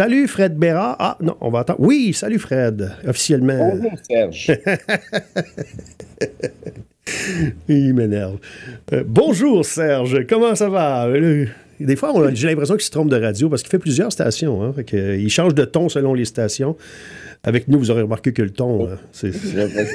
Salut Fred Bérard. Ah non, on va attendre. Oui, salut Fred, officiellement. Bonjour Serge. Il m'énerve. Bonjour Serge, comment ça va? Des fois, j'ai l'impression qu'il se trompe de radio parce qu'il fait plusieurs stations. Hein, il change de ton selon les stations. Avec nous, vous aurez remarqué que le ton... Parce que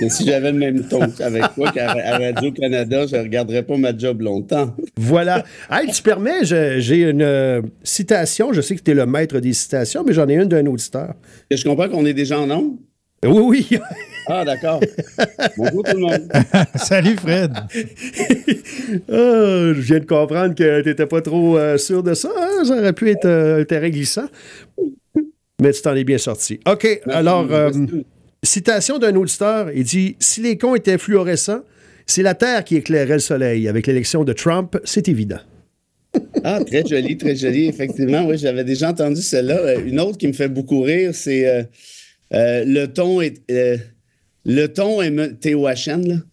si j'avais le même ton avec toi qu'à Radio-Canada, je ne regarderais pas ma job longtemps. Voilà. Hey, tu permets, j'ai une citation. Je sais que tu es le maître des citations, mais j'en ai une d'un auditeur. Je comprends qu'on est déjà en ondes? Oui, oui. Ah, d'accord. Bonjour tout le monde. Salut Fred. Je viens de comprendre que tu n'étais pas trop sûr de ça. Hein? Ça aurait pu être un terrain glissant. Mais tu t'en es bien sorti. OK, merci, alors, merci. Citation d'un auditeur, il dit « Si les cons étaient fluorescents, c'est la Terre qui éclairait le soleil. Avec l'élection de Trump, c'est évident. » Ah, très joli, effectivement. Oui, j'avais déjà entendu celle-là. Une autre qui me fait beaucoup rire, c'est le ton est... TOHN, là.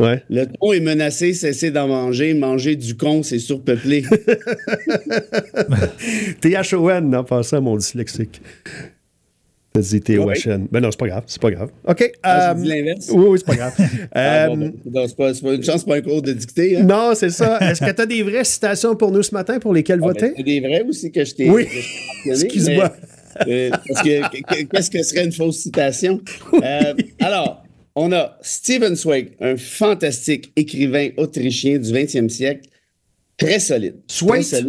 Ouais. Le ton est menacé, cessez d'en manger. Manger du con, c'est surpeuplé. THON, en passant, mon dyslexique. T'as dit TOHN. Oui. Ben non, c'est pas grave, c'est pas grave. OK. J'ai dit l'inverse? Oui, c'est pas grave. C'est pas une chance, c'est pas un cours de dictée. Hein? Non, c'est ça. Est-ce que tu as des vraies citations pour nous ce matin pour lesquelles voter? C'est des vrais aussi que je t'ai Oui. mentionné. Excuse-moi. Parce que qu'est-ce que serait une fausse citation? Alors, on a Stephen Zweig, un fantastique écrivain autrichien du 20e siècle, très solide. Zweig? Très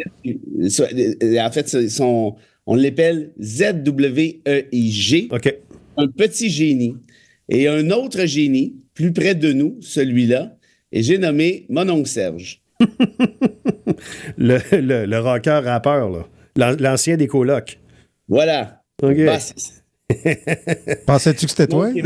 solide. En fait, on l'appelle Z-W-E-I-G. OK. Un petit génie. Et un autre génie, plus près de nous, celui-là, et j'ai nommé mon oncle Serge. le rocker rappeur, là. L'ancien des colocs. Voilà. OK. Bah, Pensais-tu que c'était toi? Mon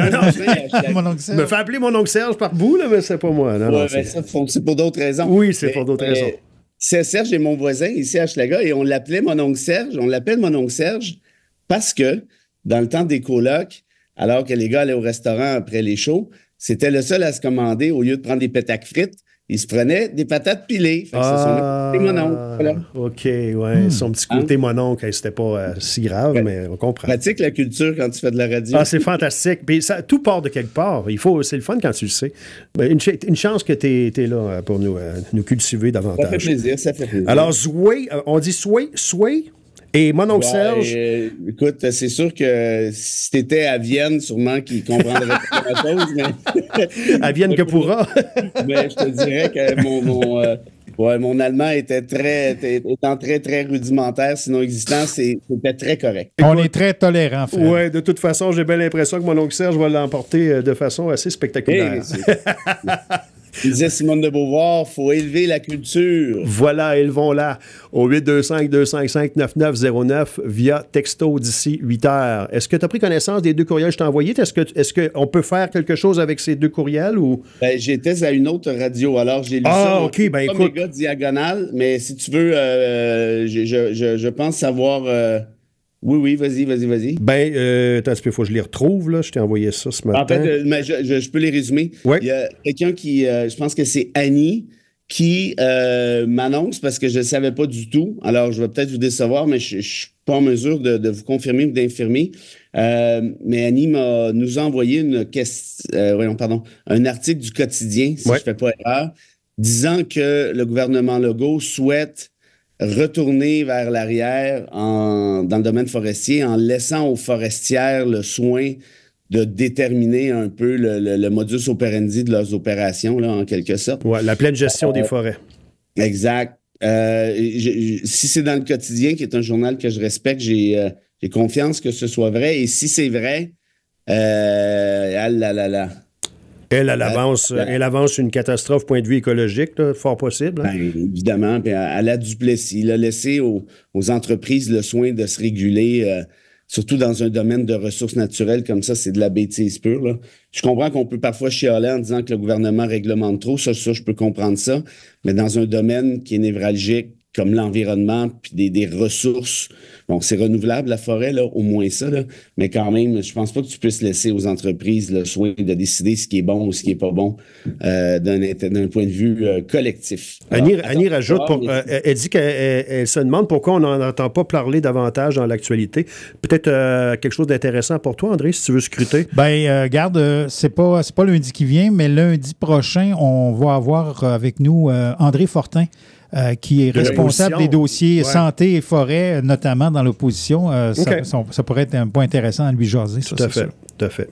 oncle Serge. Me fait appeler mon oncle Serge par bout, là, mais c'est pas moi. Non, ouais, ça, c'est pour d'autres raisons. Oui, c'est pour d'autres raisons. Serge est mon voisin ici à Hochelaga et on l'appelait mon oncle Serge. On l'appelle mon oncle Serge parce que dans le temps des colocs, alors que les gars allaient au restaurant après les shows, c'était le seul à se commander au lieu de prendre des pétacs frites. Il se prenait des patates pilées. Fait que c'est son mon oncle. Voilà. OK, ouais. Son petit côté mon oncle, c'était pas si grave, mais on comprend. Pratique la culture quand tu fais de la radio. Ah, c'est fantastique. Puis ça, tout part de quelque part. C'est le fun quand tu le sais. Mais une chance que tu es là pour nous cultiver davantage. Ça fait plaisir. Alors, Sway, on dit Sway. Et mon oncle Serge. Écoute, c'est sûr que si t'étais à Vienne, sûrement qu'il comprendrait pas la chose, mais. À Vienne que pourra. Mais je te dirais que mon allemand était étant très, très rudimentaire, sinon existant, c'était très correct. On est très tolérant, Fred. Oui, de toute façon, j'ai bien l'impression que mon oncle Serge va l'emporter de façon assez spectaculaire. Il disait Simone de Beauvoir, il faut élever la culture. Voilà, élevons-la au 825-255-9909 via texto d'ici 8 heures. Est-ce que tu as pris connaissance des 2 courriels que je t'ai envoyés? Est-ce qu'on peut faire quelque chose avec ces 2 courriels? Ou... Ben, j'étais à une autre radio, alors j'ai lu ça. OK, ben écoute. Méga diagonale, mais si tu veux, je pense savoir... Oui, vas-y. Ben, attends un peu, il faut que je les retrouve, là. Je t'ai envoyé ça ce matin. En fait, mais je peux les résumer. Ouais. Il y a quelqu'un qui, je pense que c'est Annie, qui m'annonce, parce que je ne le savais pas du tout, alors je vais peut-être vous décevoir, mais je ne suis pas en mesure de vous confirmer ou d'infirmer. Mais Annie nous a envoyé un article du quotidien, si je ne fais pas erreur, disant que le gouvernement Legault souhaite retourner vers l'arrière dans le domaine forestier en laissant aux forestières le soin de déterminer un peu le modus operandi de leurs opérations, là, en quelque sorte. Oui, la pleine gestion des forêts. Exact. Si c'est dans le quotidien, qui est un journal que je respecte, j'ai confiance que ce soit vrai. Et si c'est vrai, Elle avance une catastrophe point de vue écologique, là, fort possible. Hein? Ben, évidemment. Puis à la Duplessis, il a laissé aux entreprises le soin de se réguler, surtout dans un domaine de ressources naturelles comme ça, c'est de la bêtise pure. Là. Je comprends qu'on peut parfois chialer en disant que le gouvernement réglemente trop. Ça, je peux comprendre ça. Mais dans un domaine qui est névralgique comme l'environnement, puis des ressources. Bon, c'est renouvelable, la forêt, là, au moins ça, là, mais quand même, je pense pas que tu puisses laisser aux entreprises le soin de décider ce qui est bon ou ce qui est pas bon d'un point de vue collectif. Annie rajoute, elle dit qu'elle se demande pourquoi on n'en entend pas parler davantage dans l'actualité. Peut-être quelque chose d'intéressant pour toi, André, si tu veux scruter. Ben, regarde, c'est pas lundi qui vient, mais lundi prochain, on va avoir avec nous André Fortin, qui est responsable des dossiers santé et forêt, notamment dans l'opposition. Ça pourrait être un point intéressant à lui jaser. Tout à fait.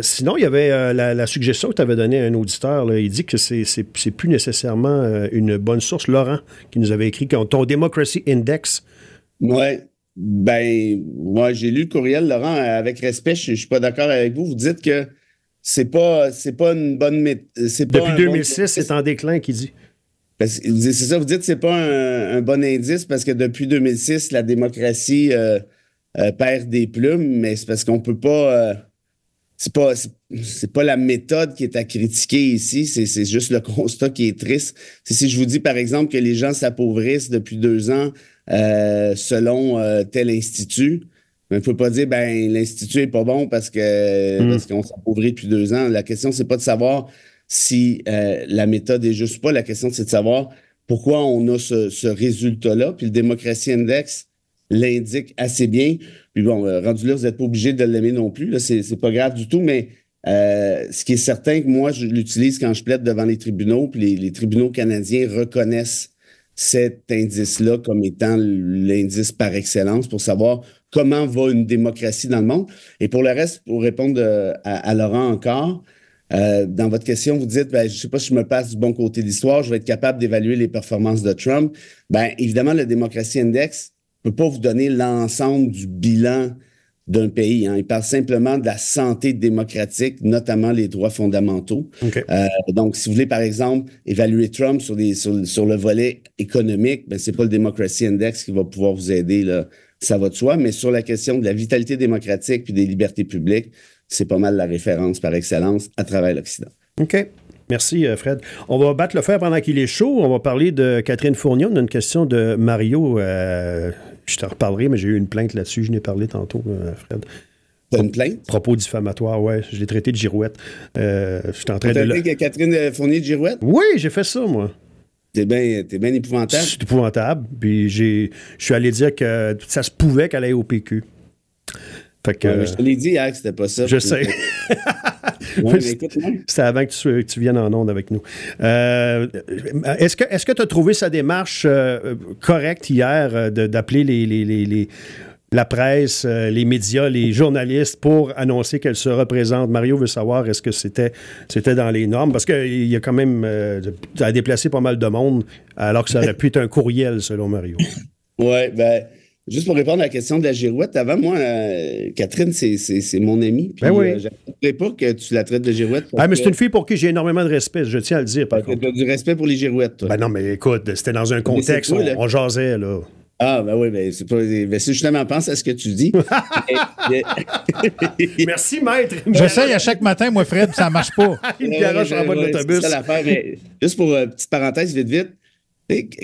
Sinon, il y avait la suggestion que tu avais donnée à un auditeur. Là, il dit que c'est plus nécessairement une bonne source. Laurent, qui nous avait écrit ton Democracy Index. Oui. Ben, moi, j'ai lu le courriel, Laurent, avec respect. Je suis pas d'accord avec vous. Vous dites que c'est pas une bonne méthode. Depuis 2006, c'est en déclin, qu'il dit. C'est ça, vous dites que c'est pas un bon indice parce que depuis 2006, la démocratie perd des plumes, mais c'est parce qu'on peut pas. C'est pas la méthode qui est à critiquer ici, c'est juste le constat qui est triste. Si je vous dis, par exemple, que les gens s'appauvrissent depuis 2 ans selon tel institut, il ne faut pas dire l'institut n'est pas bon parce qu'on s'appauvrit depuis 2 ans. La question, c'est pas de savoir si la méthode est juste ou pas. La question, c'est de savoir pourquoi on a ce résultat-là. Puis le Democracy Index l'indique assez bien. Puis bon, rendu là, vous n'êtes pas obligé de l'aimer non plus. Là, c'est pas grave du tout, mais ce qui est certain que moi, je l'utilise quand je plaide devant les tribunaux, puis les tribunaux canadiens reconnaissent cet indice-là comme étant l'indice par excellence pour savoir comment va une démocratie dans le monde. Et pour le reste, pour répondre à Laurent encore, dans votre question, vous dites, je ne sais pas si je me passe du bon côté de l'histoire, je vais être capable d'évaluer les performances de Trump. Évidemment, le Democracy Index ne peut pas vous donner l'ensemble du bilan d'un pays. Hein. Il parle simplement de la santé démocratique, notamment les droits fondamentaux. Okay. Donc, si vous voulez, par exemple, évaluer Trump sur le volet économique, ce n'est pas le Democracy Index qui va pouvoir vous aider, là, ça va de soi, mais sur la question de la vitalité démocratique puis des libertés publiques, c'est pas mal la référence par excellence à travers l'Occident. OK. Merci, Fred. On va battre le fer pendant qu'il est chaud. On va parler de Catherine Fournier. On a une question de Mario. Je te reparlerai, mais j'ai eu une plainte là-dessus. Je n'ai parlé tantôt, Fred. T'as une plainte? Propos diffamatoires, oui. Je l'ai traité de girouette. J'étais en train de... T'as Catherine Fournier de girouette? Oui, j'ai fait ça, moi. T'es bien épouvantable. C'est épouvantable. Puis je suis allé dire que ça se pouvait qu'elle aille au PQ. Fait que, je te l'ai dit hier que c'était pas ça. Je sais. Ouais, c'était avant que tu viennes en onde avec nous. Est-ce que tu as trouvé sa démarche correcte hier d'appeler la presse, les médias, les journalistes pour annoncer qu'elle se représente? Mario veut savoir est-ce que c'était dans les normes, parce qu'il y a quand même ça a déplacé pas mal de monde, alors que ça aurait pu être un courriel, selon Mario. Oui, juste pour répondre à la question de la girouette, avant moi, Catherine, c'est mon amie. Puis, oui. Je n'accepterais pas que tu la traites de girouette. Mais c'est une fille pour qui j'ai énormément de respect, je tiens à le dire. Par contre. Tu as du respect pour les girouettes, toi. Non, mais écoute, c'était dans un contexte, on jasait, là. Ah, oui, c'est pas. C'est justement, pense à ce que tu dis. Merci, maître. J'essaye à chaque matin, moi, Fred, ça marche pas. Il me garoche en bas de l'autobus. C'est ça l'affaire. Mais juste pour petite parenthèse, vite.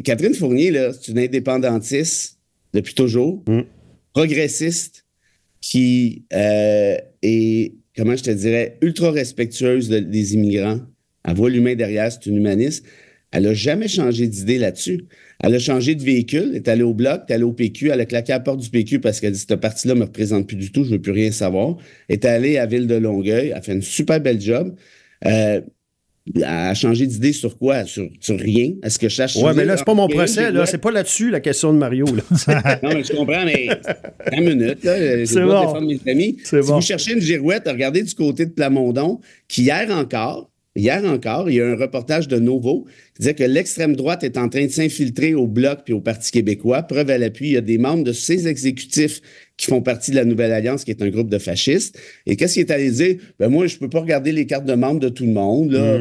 Catherine Fournier, là, c'est une indépendantiste depuis toujours, progressiste, qui est, comment je te dirais, ultra respectueuse des immigrants. Elle voit l'humain derrière, c'est une humaniste. Elle n'a jamais changé d'idée là-dessus. Elle a changé de véhicule, elle est allée au Bloc, elle est allée au PQ, elle a claqué à la porte du PQ parce qu'elle dit « Cette partie-là ne me représente plus du tout, je ne veux plus rien savoir ». Elle est allée à Ville-de-Longueuil, elle a fait une super belle job. Elle a changé d'idée sur quoi? Sur rien. Est-ce que je cherche... Oui, mais là, c'est pas mon procès, là. C'est pas là-dessus, la question de Mario, là. Non, mais je comprends, mais... Une minute, là. J'ai le droit de défendre mes amis. Si vous cherchez une girouette, regardez du côté de Plamondon, qui hier encore, il y a un reportage de Novo qui disait que l'extrême droite est en train de s'infiltrer au Bloc puis au Parti québécois. Preuve à l'appui, il y a des membres de ces exécutifs qui font partie de la Nouvelle Alliance, qui est un groupe de fascistes. Et qu'est-ce qu'il est allé dire? Moi, je peux pas regarder les cartes de membres de tout le monde. Là,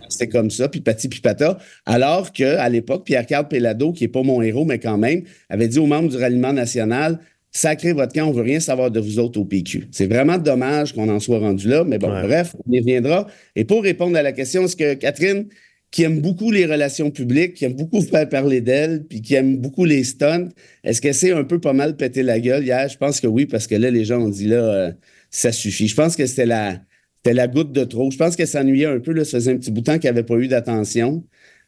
c'est comme ça, puis pati puis pata. Alors qu'à l'époque, Pierre-Carl Péladeau, qui est pas mon héros, mais quand même, avait dit aux membres du Ralliement national... Sacrez votre camp, on veut rien savoir de vous autres au PQ. C'est vraiment dommage qu'on en soit rendu là, mais bon, bref, on y reviendra. Et pour répondre à la question, est-ce que Catherine qui aime beaucoup les relations publiques, qui aime beaucoup faire parler d'elle, puis qui aime beaucoup les stunts, est-ce qu'elle s'est un peu pas mal pété la gueule hier? Je pense que oui, parce que là, les gens ont dit, là, ça suffit. Je pense que c'était la goutte de trop. Je pense qu'elle s'ennuyait un peu, là, ça faisait un petit bout de temps qu'elle n'avait pas eu d'attention.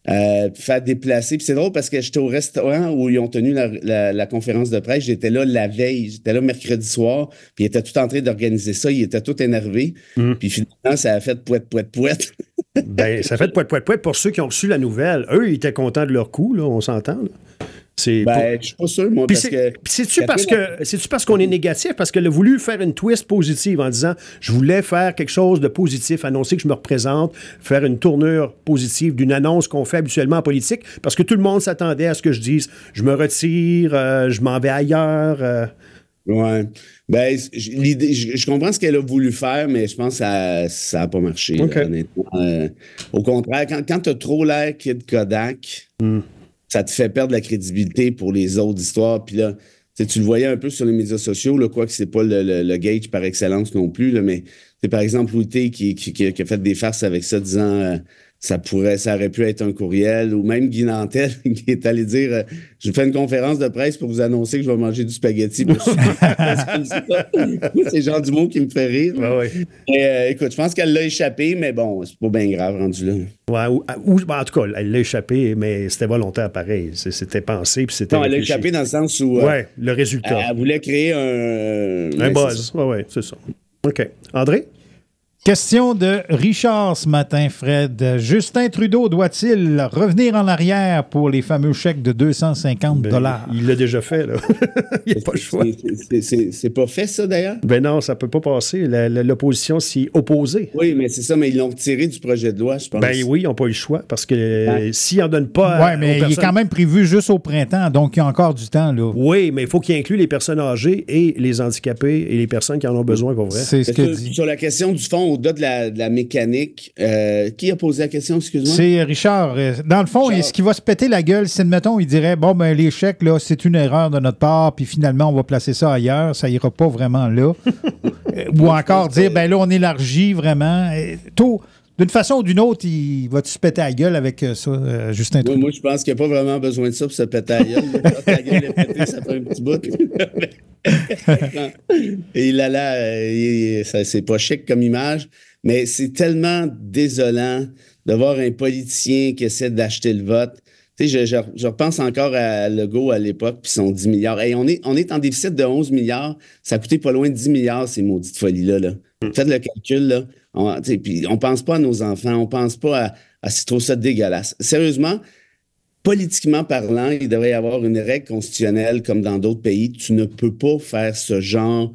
Faire déplacer. Puis c'est drôle parce que j'étais au restaurant où ils ont tenu la conférence de presse. J'étais là la veille. J'étais là mercredi soir. Puis ils étaient tout en train d'organiser ça. Ils étaient tout énervés. Puis finalement, ça a fait pouette. Ben, ça a fait pouette pour ceux qui ont reçu la nouvelle. Eux, ils étaient contents de leur coup, là, on s'entend. Là. Je suis pas sûr, moi, parce que... C'est-tu parce qu'on est négatif? Parce qu'elle a voulu faire une twist positive en disant « Je voulais faire quelque chose de positif, annoncer que je me représente, faire une tournure positive d'une annonce qu'on fait habituellement en politique, parce que tout le monde s'attendait à ce que je dise « Je me retire, je m'en vais ailleurs. Ouais. Ben, je comprends ce qu'elle a voulu faire, mais je pense que ça n'a pas marché, Okay. là, honnêtement. Au contraire, quand tu as trop l'air Kid Kodak... ça te fait perdre la crédibilité pour les autres histoires. Puis là, tu le voyais un peu sur les médias sociaux, là, quoique c'est pas le gauge par excellence non plus, là, mais c'est par exemple Louis T qui a fait des farces avec ça, disant ça aurait pu être un courriel, ou même Guy Nantel qui est allé dire je fais une conférence de presse pour vous annoncer que je vais manger du spaghetti. C'est le genre d'humour qui me fait rire. Ouais. Et, écoute, je pense qu'elle l'a échappé, mais bon, c'est pas bien grave rendu là. Ouais, en tout cas, elle l'a échappé, mais c'était volontaire pareil. C'était pensé, puis c'était. Non, elle l'a échappé dans le sens où. Le résultat. Elle voulait créer un buzz. Oui, c'est ça. OK. André? Question de Richard ce matin, Fred. Justin Trudeau doit-il revenir en arrière pour les fameux chèques de 250 $? Il l'a déjà fait, là. Il n'y a pas le choix. C'est pas fait, ça, d'ailleurs? Ben non, ça ne peut pas passer. L'opposition s'y est opposée. Oui, mais c'est ça, mais ils l'ont retiré du projet de loi, je pense. Ben oui, ils n'ont pas eu le choix, parce que s'ils n'en donnent pas... Oui, mais il est quand même prévu juste au printemps, donc il y a encore du temps, là. Oui, mais il faut qu'il inclue les personnes âgées et les handicapés et les personnes qui en ont besoin, pour vrai. C'est ce que dit. Sur la question du fond, au-delà de la mécanique, qui a posé la question, excuse-moi? C'est Richard. Dans le fond, ce qui va se péter la gueule, c'est, admettons, il dirait, bon, ben les chèques, là, c'est une erreur de notre part, puis finalement, on va placer ça ailleurs, ça ira pas vraiment là. Ou encore dire, ben là, on élargit vraiment. D'une façon ou d'une autre, il va se péter la gueule avec ça, Justin Trudeau? Moi, je pense qu'il n'y a pas vraiment besoin de ça pour se péter la gueule. Quand la gueule est pétée, ça fait un petit bout. Et là, c'est pas chic comme image, mais c'est tellement désolant de voir un politicien qui essaie d'acheter le vote. Tu sais, je repense encore à Legault à l'époque, puis son 10 milliards. Hey, on est en déficit de 11 milliards. Ça a coûté pas loin de 10 milliards, ces maudites folies-là. Là. Faites le calcul, là. Puis on pense pas à nos enfants, on pense pas à s'ils trouvent ça dégueulasse. Sérieusement, politiquement parlant, il devrait y avoir une règle constitutionnelle comme dans d'autres pays. Tu ne peux pas faire ce genre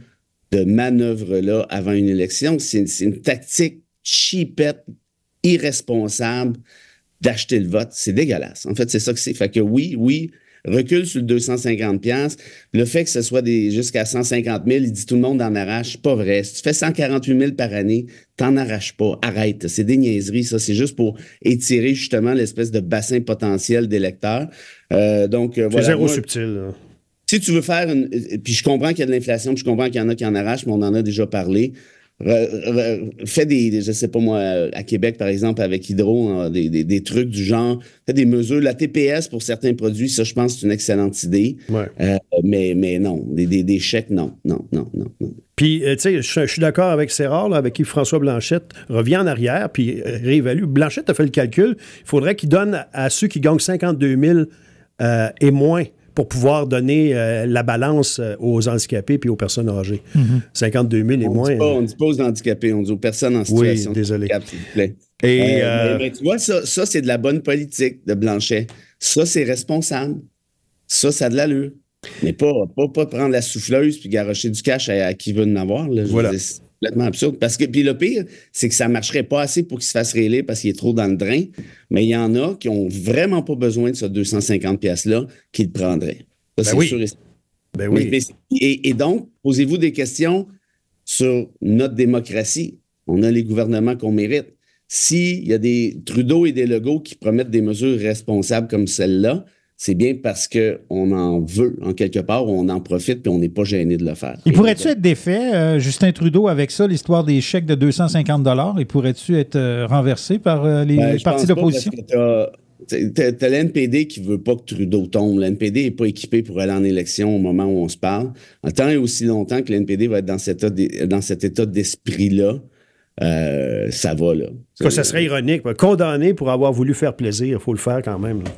de manœuvre-là avant une élection. C'est une tactique cheapette, irresponsable d'acheter le vote. C'est dégueulasse. En fait, c'est ça que c'est. Fait que oui, recule sur le 250$. Le fait que ce soit jusqu'à 150 000, il dit tout le monde en arrache. Pas vrai. Si tu fais 148 000 par année, t'en arraches pas. Arrête. C'est des niaiseries, ça. C'est juste pour étirer justement l'espèce de bassin potentiel d'électeurs. C'est zéro subtil, là. Si tu veux faire puis je comprends qu'il y a de l'inflation, puis je comprends qu'il y en a qui en arrachent, mais on en a déjà parlé. Fais je sais pas moi, à Québec, par exemple, avec Hydro, des trucs du genre, fais des mesures. La TPS pour certains produits, ça, je pense que c'est une excellente idée. Ouais. Mais non, des chèques, non. Puis, tu sais, je suis d'accord avec Serrard, là, avec qui François Blanchette revient en arrière, puis réévalue. Blanchette a fait le calcul. Il faudrait qu'il donne à ceux qui gagnent 52 000 et moins pour pouvoir donner la balance aux handicapés puis aux personnes âgées. 52 000 et moins. On ne dit pas aux handicapés, on dit aux personnes en situation de handicap, s'il vous plaît. Mais tu vois, ça, c'est de la bonne politique de Blanchet. Ça, c'est responsable. Ça a de l'allure. Mais pas prendre la souffleuse puis garrocher du cash à qui veut en avoir. Là. Voilà. C'est complètement absurde. Puis le pire, c'est que ça ne marcherait pas assez pour qu'il se fasse réélire parce qu'il est trop dans le drain. Mais il y en a qui n'ont vraiment pas besoin de ce 250$-là qui le prendraient. Ça, oui. sûr. Ben oui. Et donc, posez-vous des questions sur notre démocratie. On a les gouvernements qu'on mérite. S'il y a des Trudeau et des Legault qui promettent des mesures responsables comme celle-là, c'est bien parce qu'on en veut, en quelque part, on en profite puis on n'est pas gêné de le faire. Il pourrait-tu être défait, Justin Trudeau, avec ça, l'histoire des chèques de 250 $? Il pourrait-tu être renversé par les partis d'opposition? T'as l'NPD qui veut pas que Trudeau tombe. L'NPD n'est pas équipé pour aller en élection au moment où on se parle. En tant et aussi longtemps que l'NPD va être dans cet état d'esprit-là, ça va, là. Ça serait ironique. Condamné pour avoir voulu faire plaisir, il faut le faire quand même, là.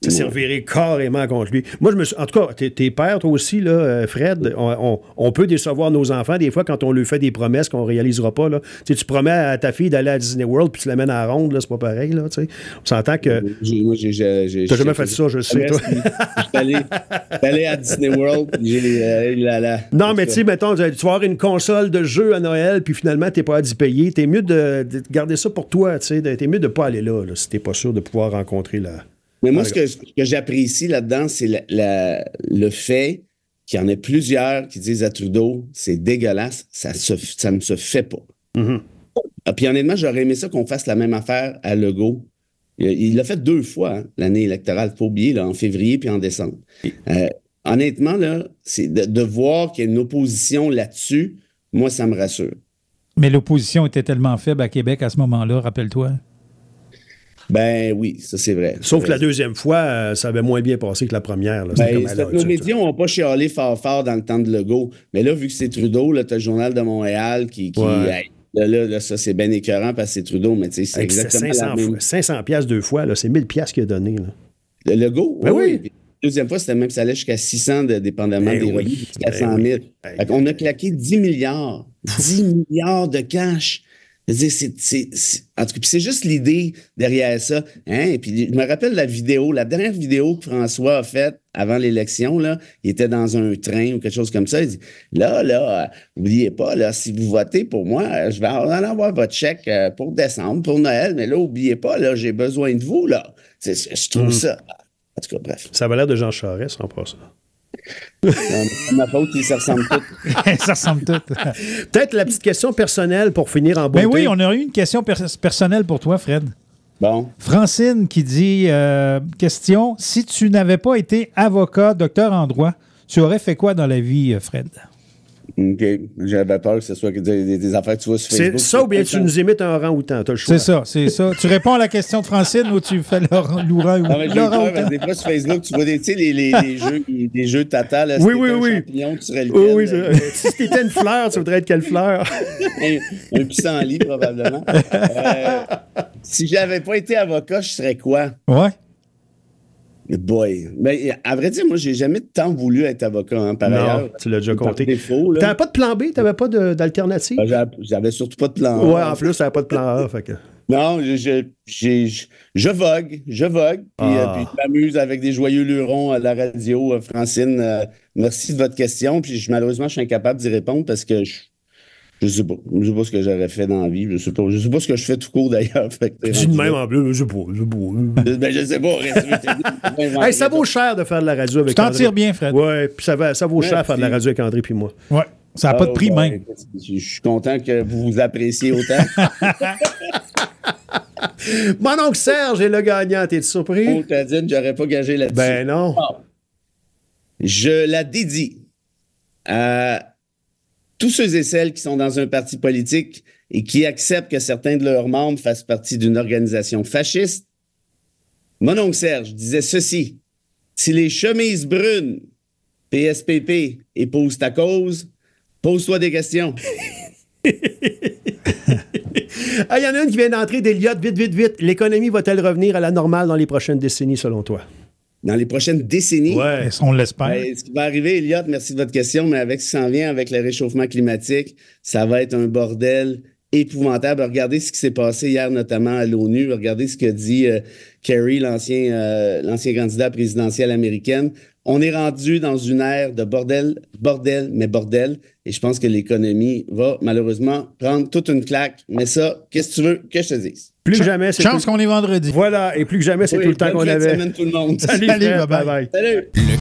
Ça servirait carrément contre lui. Moi, en tout cas, t'es père, toi aussi, là, Fred. On peut décevoir nos enfants des fois quand on leur fait des promesses qu'on ne réalisera pas. Là. Tu promets à ta fille d'aller à Disney World puis tu l'amènes à la ronde, là, c'est pas pareil. Là, on s'entend que. Moi, t'as jamais fait ça, je le sais, toi. Je suis allé à Disney World. Non, mais tu sais, mettons, tu vas avoir une console de jeu à Noël puis finalement, t'es pas à d'y payer. T'es mieux de garder ça pour toi. T'es mieux de pas aller là si t'es pas sûr de pouvoir rencontrer la. Mais moi, ce que j'apprécie là-dedans, c'est le fait qu'il y en ait plusieurs qui disent à Trudeau, c'est dégueulasse, ça ne se fait pas. Mm-hmm. Puis honnêtement, j'aurais aimé ça qu'on fasse la même affaire à Legault. Il l'a fait 2 fois, l'année électorale, faut oublier, là, en février puis en décembre. Honnêtement, là, c'est de voir qu'il y a une opposition là-dessus, moi, ça me rassure. Mais l'opposition était tellement faible à Québec à ce moment-là, rappelle-toi. Ben oui, ça c'est vrai. Sauf que la deuxième fois, ça avait moins bien passé que la première. Là. Nos médias n'ont pas chialé fort dans le temps de Legault. Mais là, vu que c'est Trudeau, tu as le Journal de Montréal qui là, ça c'est bien écœurant parce que c'est Trudeau, mais tu sais, c'est exactement 500 piastres 2 fois, là, c'est 1000 piastres qu'il a donné. Là. Le Legault? Ben oui. La deuxième fois, c'était même ça allait jusqu'à 600 dépendamment des revenus, jusqu'à 100 000. On a claqué 10 milliards. 10 milliards de cash. En tout cas, c'est juste l'idée derrière ça. Hein? Et puis, je me rappelle la dernière vidéo que François a faite avant l'élection, là, il était dans un train ou quelque chose comme ça. Il dit, là, oubliez pas, là, si vous votez pour moi, je vais aller avoir votre chèque pour décembre, pour Noël, mais là, oubliez pas, là, j'ai besoin de vous, là. Je trouve ça. En tout cas, bref. Ça avait l'air de Jean Charest, en passant. C'est ma faute, ça ressemble tout. Ça ressemble tout. Peut-être la petite question personnelle pour finir en beauté. Ben oui, on a eu une question personnelle pour toi, Fred. Bon. Francine qui dit, question, si tu n'avais pas été avocat, docteur en droit, tu aurais fait quoi dans la vie, Fred? OK. J'avais peur que ce soit des affaires que tu vois sur Facebook. C'est ça ou bien tu nous imites un orang-outan? T'as le choix. C'est ça. Tu réponds à la question de Francine ou tu fais l'orang-outan? Des fois, sur Facebook, tu vois les jeux tata. Là, oui. Champignon, tu serais lequel? Oui. Si t'étais une fleur, tu voudrais être quelle fleur? un pissenlit, probablement. Si j'avais pas été avocat, je serais quoi? Ouais. Boy. Mais à vrai dire, moi, j'ai jamais tant voulu être avocat, par ailleurs. Tu l'as déjà compté. T'avais pas de plan B? T'avais pas d'alternative? J'avais surtout pas de plan A. Ouais, en plus, t'avais pas de plan A. Fait que... Non, je vogue. Puis je m'amuse avec des joyeux lurons à la radio. Francine, merci de votre question. Puis malheureusement, je suis incapable d'y répondre parce que je sais pas. Je sais pas ce que j'aurais fait dans la vie. Je sais pas ce que je fais tout court d'ailleurs. Dis de même en bleu, je sais pas. Je sais pas. Hey, ça vaut cher de faire de la radio avec André. Tu t'en tires bien, Fred. Oui, puis ça vaut cher de faire de la radio avec André puis moi. Oui, ça n'a pas de prix même. Je suis content que vous vous appréciez autant. Mon oncle Serge est le gagnant, t'es surpris? Oh, t'as dit, j'aurais pas gagé là-dessus. Ben non. Je la dédie à tous ceux et celles qui sont dans un parti politique et qui acceptent que certains de leurs membres fassent partie d'une organisation fasciste. Mon oncle Serge disait ceci: si les chemises brunes, PSPP, épousent ta cause, pose-toi des questions. Il y en a une qui vient d'entrer d'Eliott, vite. L'économie va-t-elle revenir à la normale dans les prochaines décennies, selon toi? Dans les prochaines décennies? Ouais, on l'espère. Ce qui va arriver, Eliott, merci de votre question, mais avec ce qui s'en vient avec le réchauffement climatique, ça va être un bordel épouvantable. Regardez ce qui s'est passé hier, notamment à l'ONU. Regardez ce que dit Kerry, l'ancien candidat présidentiel américain. On est rendu dans une ère de bordel. Et je pense que l'économie va malheureusement prendre toute une claque. Mais ça, qu'est-ce que tu veux que je te dise? Plus que jamais, c'est chance qu'on est vendredi. Voilà, et plus que jamais, c'est tout le temps qu'on avait. Bonne semaine tout le monde. Salut, bye bye. Salut.